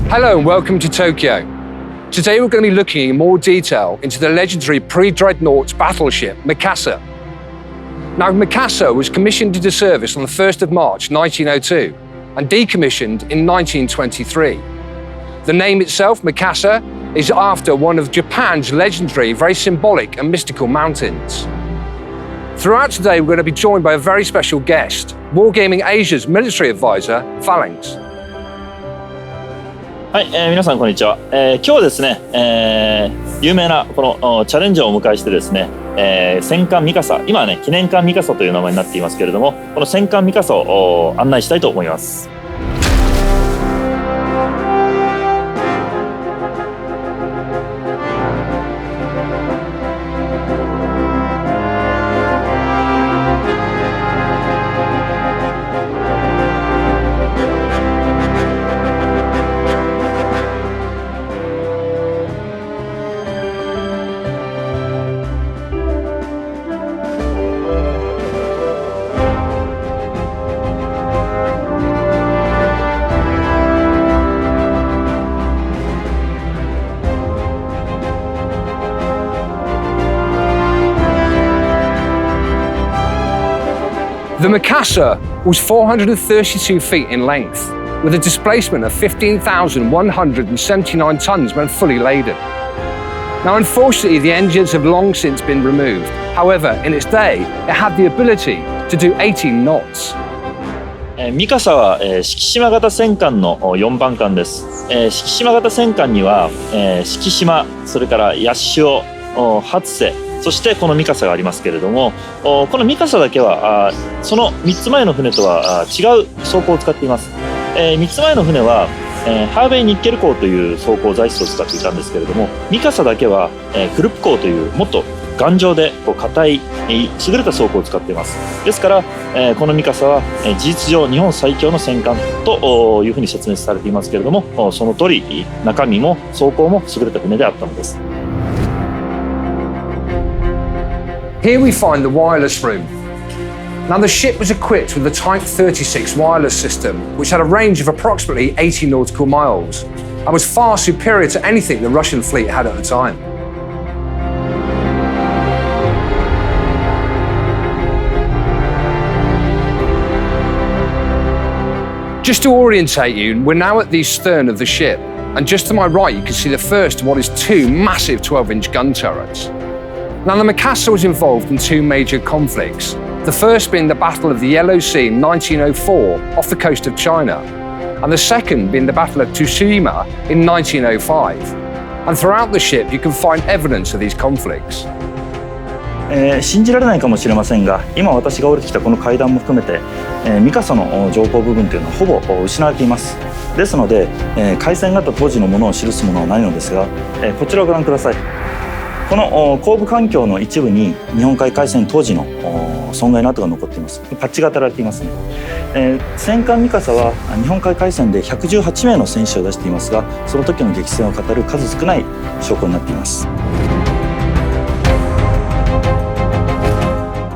Hello and welcome to Tokyo. Today we're going to be looking in more detail into the legendary pre-dreadnought battleship Mikasa. Now Mikasa was commissioned into service on the 1st of March 1902 and decommissioned in 1923. The name itself, Mikasa, is after one of Japan's legendary, very symbolic and mystical mountains. Throughout today we're going to be joined by a very special guest, Wargaming Asia's military advisor, Phalanx. はい、皆さんこんにちは。今日はですね、有名なこのチャレンジャーをお迎えしてですね、戦艦ミカサ、今はね記念艦ミカサという名前になっていますけれども、この戦艦ミカサを案内したいと思います。The Mikasa was 432 feet in length, with a displacement of 15,179 tons when fully laden. Now, unfortunately, the engines have long since been removed. However, in its day, it had the ability to do 18 knots. ミカサは四季島型戦艦の4番艦です。四季島型戦艦には四季島、それから八潮、初瀬、そしてこのミカサがありますけれども、このミカサだけはその3つ前の船とは違う装甲を使っています。3つ前の船はハーベイニッケル鋼という装甲材質を使っていたんですけれども、ミカサだけはクルプ鋼というもっと頑丈で硬い優れた装甲を使っています。ですからこのミカサは事実上日本最強の戦艦というふうに説明されていますけれども、その通り中身も装甲も優れた船であったのです。Here we find the wireless room. Now the ship was equipped with the Type 36 wireless system, which had a range of approximately 80 nautical miles and was far superior to anything the Russian fleet had at the time. Just to orientate you, we're now at the stern of the ship, and just to my right you can see the first of what is two massive 12-inch gun turrets. Now the Mikasa was involved in two major conflicts, the first being the Battle of the Yellow Sea in 1904 off the coast of China, and the second being the Battle of Tsushima in 1905. And throughout the ship you can find evidence of these conflicts. 信じられないかもしれませんが、今私が降りてきたこの階段も含めて、ミカサの上層部分というのはほぼ失われています。ですので、海戦があった当時のものを記すものはないのですが、こちらをご覧ください。この後部環境の一部に日本海海戦当時の損害の跡が残っています。パッチが当てられていますね。戦艦ミカサは日本海海戦で118名の戦死を出していますが、その時の激戦を語る数少ない証拠になっています。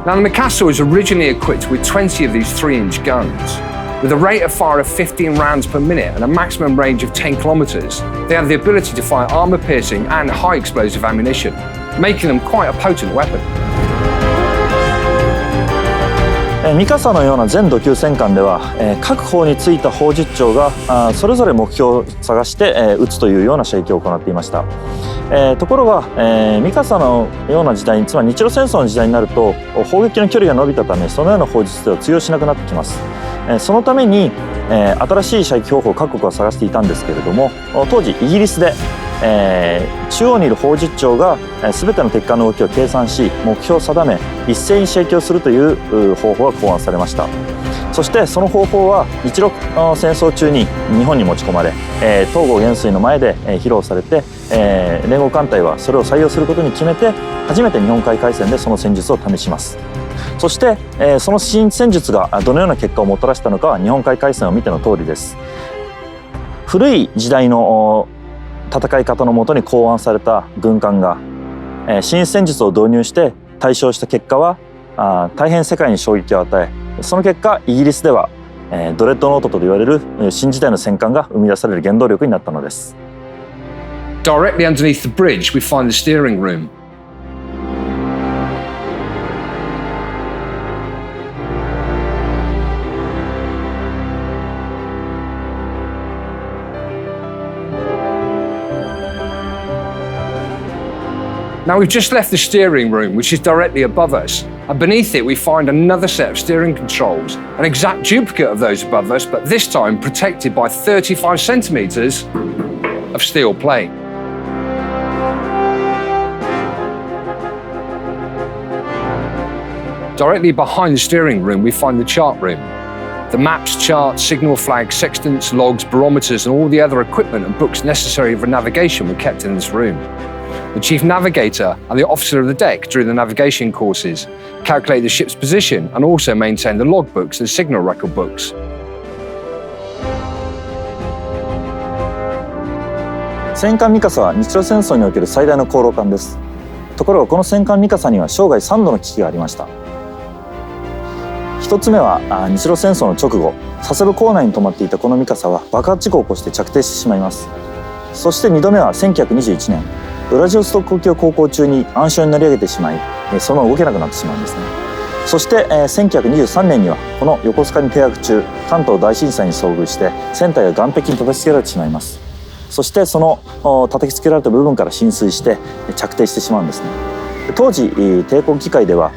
Now the Mikasa was originally equipped with 20 of these 3-inch guns. With a rate of fire of 15 rounds per minute and a maximum range of 10 kilometers, they have the ability to fire armor-piercing and high-explosive ammunition, making them quite a potent weapon. ミカサのような全土級戦艦では、各方についた砲術長がそれぞれ目標を探して撃つというような射撃を行っていました。ところが、ミカサのような時代、つまり日露戦争の時代になると砲撃の距離が伸びたため、そのような砲術では通用しなくなってきます。そのために、新しい射撃方法を各国は探していたんですけれども、当時イギリスで、中央にいる砲術長が全ての敵艦の動きを計算し目標を定め一斉に射撃をするという方法が考案されました。そしてその方法は日露戦争中に日本に持ち込まれ、東郷元帥の前で披露されて、連合艦隊はそれを採用することに決めて初めて日本海海戦でその戦術を試します。そして、その新戦術がどのような結果をもたらしたのかは日本海海戦を見ての通りです。古い時代の戦い方のもとに考案された軍艦が、新戦術を導入して対処した結果は大変世界に衝撃を与え、その結果イギリスではドレッドノートと言われる新時代の戦艦が生み出される原動力になったのです。Directly underneath the bridge, we find the steering room. Now we've just left the steering room, which is directly above us, and beneath it we find another set of steering controls, an exact duplicate of those above us, but this time protected by 35 centimetres of steel plate. Directly behind the steering room we find the chart room. The maps, charts, signal flags, sextants, logs, barometers and all the other equipment and books necessary for navigation were kept in this room. The chief navigator and the officer of the deck drew the navigation courses, calculated the ship's position and also maintained the logbooks and signal record books. 戦艦ミカサは日露戦争における最大の航路艦です。ところがこの戦艦ミカサには生涯3度の危機がありました。1つ目は日露戦争の直後、佐世保港内に止まっていたこのミカサは爆発事故を起こして着底してしまいます。そして2度目は1921年、ウラジオストク沖を航行中に暗礁に乗り上げてしまい、そのまま動けなくなってしまうんですね。そして1923年にはこの横須賀に停泊中、関東大震災に遭遇して船体が岸壁に叩きつけられてしまいます。そしてその叩きつけられた部分から浸水して着底してしまうんですね。当時帝国議会では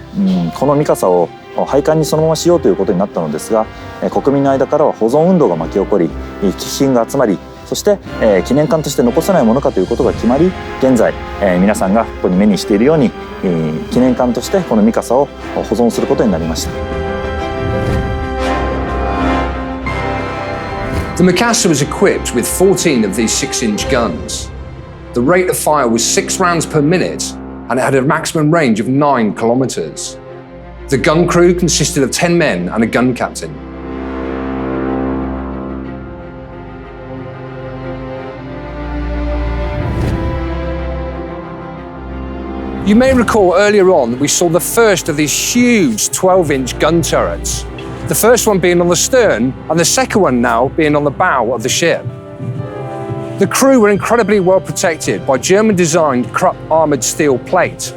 このミカサを廃艦にそのまましようということになったのですが、国民の間からは保存運動が巻き起こり、寄進が集まり、そして記念館として残さないものかということが決まり、現在皆さんがここに目にしているように記念館としてこのミカサを保存することになりました。The Mikasa was equipped with 14 of these 6-inch guns. The rate of fire was 6 rounds per minute and it had a maximum range of 9 kilometers. The gun crew consisted of 10 men and a gun captain. You may recall earlier on that we saw the first of these huge 12-inch gun turrets. The first one being on the stern and the second one now being on the bow of the ship. The crew were incredibly well protected by German-designed Krupp armoured steel plate.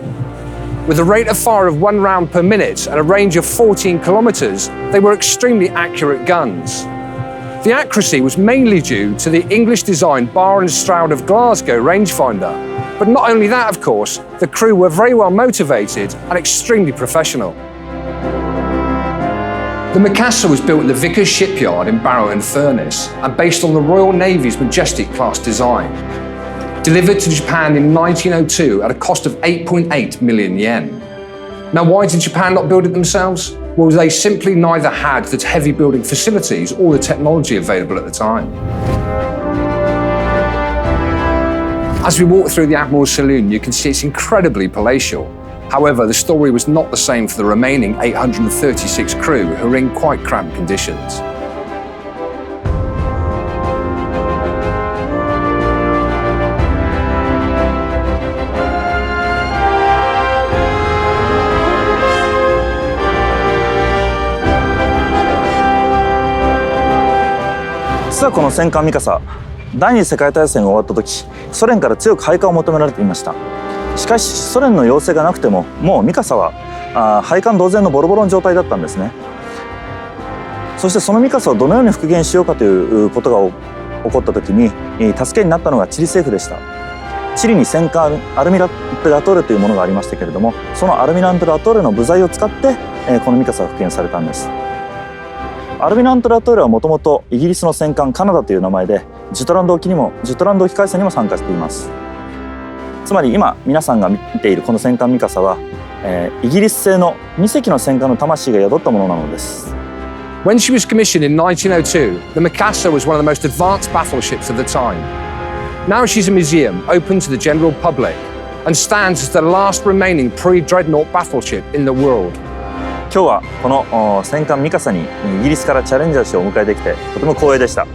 With a rate of fire of 1 round per minute and a range of 14 kilometres, they were extremely accurate guns. The accuracy was mainly due to the English-designed Bar and Stroud of Glasgow rangefinder. But not only that, of course, the crew were very well motivated and extremely professional. The Mikasa was built in the Vickers shipyard in Barrow-in-Furness and based on the Royal Navy's Majestic class design. Delivered to Japan in 1902 at a cost of 8.8 million yen. Now, why did Japan not build it themselves? Well, they simply neither had the heavy building facilities or the technology available at the time. As we walk through the Admiral's Saloon, you can see it's incredibly palatial. However, the story was not the same for the remaining 836 crew who were in quite cramped conditions. "実はこの戦艦ミカサ、第二次世界大戦が終わった時、ソ連から強く廃艦を求められていました。しかしソ連の要請がなくても、もうミカサは廃艦同然のボロボロの状態だったんですね。そしてそのミカサをどのように復元しようかということが起こった時に助けになったのがチリ政府でした。チリに戦艦アルミラント・ラトーレというものがありましたけれども、そのアルミラント・ラトーレの部材を使ってこのミカサが復元されたんです。アルミラント・ラトーレはもともとイギリスの戦艦カナダという名前でジュトランド沖海戦にも参加しています。つまり今皆さんが見ているこの戦艦ミカサは、イギリス製の2隻の戦艦の魂が宿ったものなのです。When she was commissioned in 1902, the Mikasa was one of the most advanced battleships of the time. Now she's a museum open to the general public and stands as the last remaining pre-dreadnought battleship in the world. 今日はこの戦艦ミカサにイギリスからチャレンジャー誌をお迎えできてとても光栄でした。